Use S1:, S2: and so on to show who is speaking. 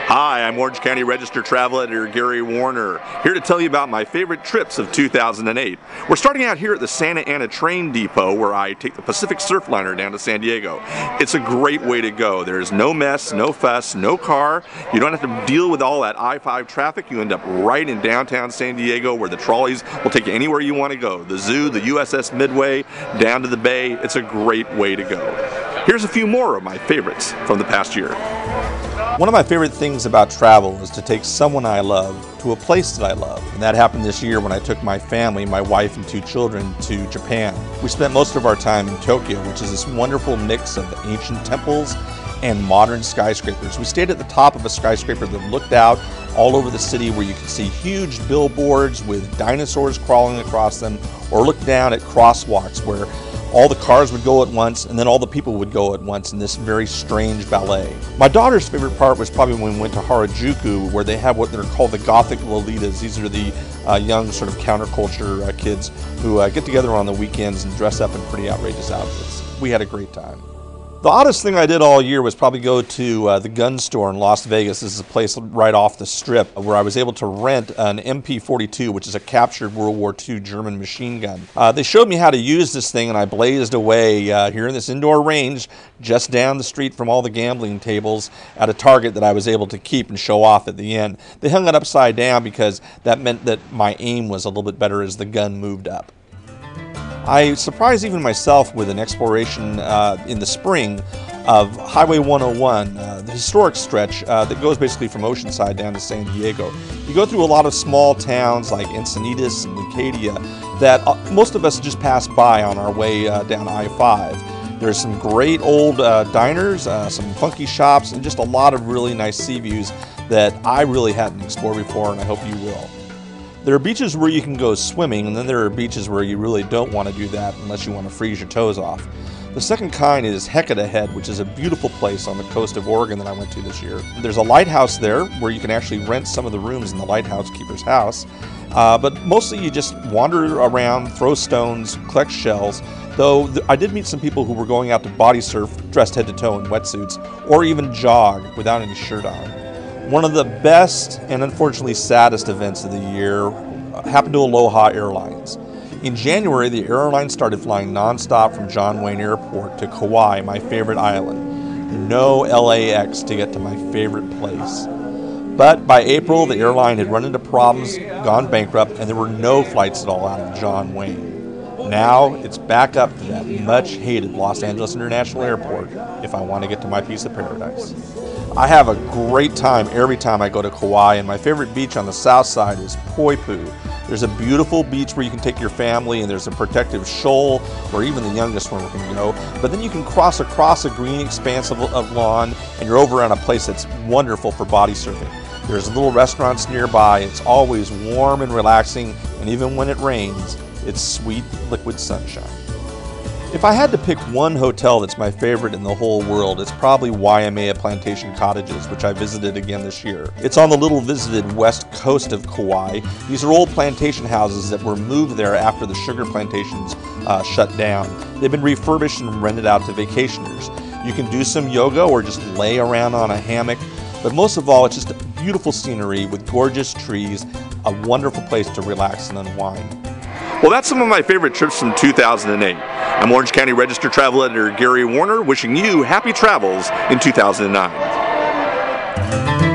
S1: Hi, I'm Orange County Register Travel Editor Gary Warner, here to tell you about my favorite trips of 2008. We're starting out here at the Santa Ana Train Depot, where I take the Pacific Surfliner down to San Diego. It's a great way to go. There's no mess, no fuss, no car. You don't have to deal with all that I-5 traffic. You end up right in downtown San Diego, where the trolleys will take you anywhere you want to go. The zoo, the USS Midway, down to the bay. It's a great way to go. Here's a few more of my favorites from the past year.
S2: One of my favorite things about travel is to take someone I love to a place that I love. And that happened this year when I took my family, my wife and 2 children, to Japan. We spent most of our time in Tokyo, which is this wonderful mix of ancient temples and modern skyscrapers. We stayed at the top of a skyscraper that looked out all over the city, where you could see huge billboards with dinosaurs crawling across them, or look down at crosswalks where all the cars would go at once and then all the people would go at once in this very strange ballet. My daughter's favorite part was probably when we went to Harajuku, where they have what they're called the Gothic Lolitas. These are the young sort of counterculture kids who get together on the weekends and dress up in pretty outrageous outfits. We had a great time. The oddest thing I did all year was probably go to the gun store in Las Vegas. This is a place right off the strip where I was able to rent an MP-42, which is a captured World War II German machine gun. They showed me how to use this thing, and I blazed away here in this indoor range just down the street from all the gambling tables at a target that I was able to keep and show off at the end. They hung it upside down because that meant that my aim was a little bit better as the gun moved up. I surprised even myself with an exploration in the spring of Highway 101, the historic stretch that goes basically from Oceanside down to San Diego. You go through a lot of small towns like Encinitas and Leucadia that most of us just pass by on our way down I-5. There's some great old diners, some funky shops, and just a lot of really nice sea views that I really hadn't explored before, and I hope you will. There are beaches where you can go swimming, and then there are beaches where you really don't want to do that unless you want to freeze your toes off. The second kind is Hecate Head, which is a beautiful place on the coast of Oregon that I went to this year. There's a lighthouse there where you can actually rent some of the rooms in the lighthouse keeper's house, but mostly you just wander around, throw stones, collect shells, though I did meet some people who were going out to body surf dressed head to toe in wetsuits, or even jog without any shirt on. One of the best and unfortunately saddest events of the year happened to Aloha Airlines. In January, the airline started flying nonstop from John Wayne Airport to Kauai, my favorite island. No LAX to get to my favorite place. But by April, the airline had run into problems, gone bankrupt, and there were no flights at all out of John Wayne. Now it's back up to that much-hated Los Angeles International Airport if I want to get to my piece of paradise. I have a great time every time I go to Kauai, and my favorite beach on the south side is Poipu. There's a beautiful beach where you can take your family, and there's a protective shoal where even the youngest one can go. But then you can cross across a green expanse of lawn, and you're over on a place that's wonderful for body surfing. There's little restaurants nearby. It's always warm and relaxing, and even when it rains, it's sweet liquid sunshine. If I had to pick one hotel that's my favorite in the whole world, it's probably Waimea Plantation Cottages, which I visited again this year. It's on the little visited west coast of Kauai. These are old plantation houses that were moved there after the sugar plantations shut down. They've been refurbished and rented out to vacationers. You can do some yoga or just lay around on a hammock, but most of all, it's just beautiful scenery with gorgeous trees, a wonderful place to relax and unwind.
S1: Well, that's some of my favorite trips from 2008. I'm Orange County Register Travel Editor Gary Warner, wishing you happy travels in 2009.